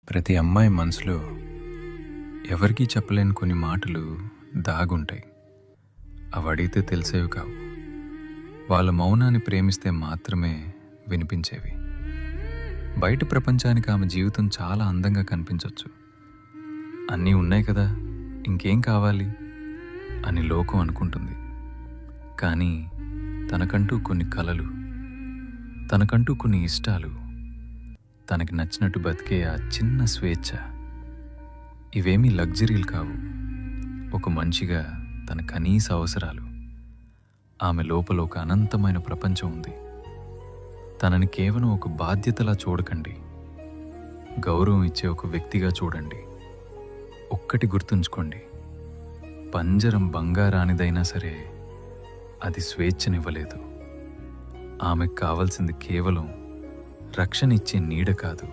ప్రతి అమ్మాయి మనసులో ఎవరికీ చెప్పలేని కొన్ని మాటలు దాగుంటాయి. అవి అడిగితే తెలిసేవి కావు. వాళ్ళ మౌనాన్ని ప్రేమిస్తే మాత్రమే వినిపించేవి. బయట ప్రపంచానికి ఆమె జీవితం చాలా అందంగా కనిపించవచ్చు. అన్నీ ఉన్నాయి కదా, ఇంకేం కావాలి అని లోకం అనుకుంటుంది. కానీ తనకంటూ కొన్ని కలలు, తనకంటూ కొన్ని ఇష్టాలు, తనకి నచ్చినట్టు బతికే ఆ చిన్న స్వేచ్ఛ, ఇవేమీ లగ్జరీలు కావు. ఒక మనిషిగా తన కనీస అవసరాలు. ఆమె లోపల ఒక అనంతమైన ప్రపంచం ఉంది. తనని కేవలం ఒక బాధ్యతలా చూడకండి, గౌరవం ఇచ్చే ఒక వ్యక్తిగా చూడండి. ఒక్కటి గుర్తుంచుకోండి, పంజరం బంగారానిదైనా సరే అది స్వేచ్ఛనివ్వలేదు. ఆమెకు కావాల్సింది కేవలం రక్షణ ఇచ్చే నీడ కాదు,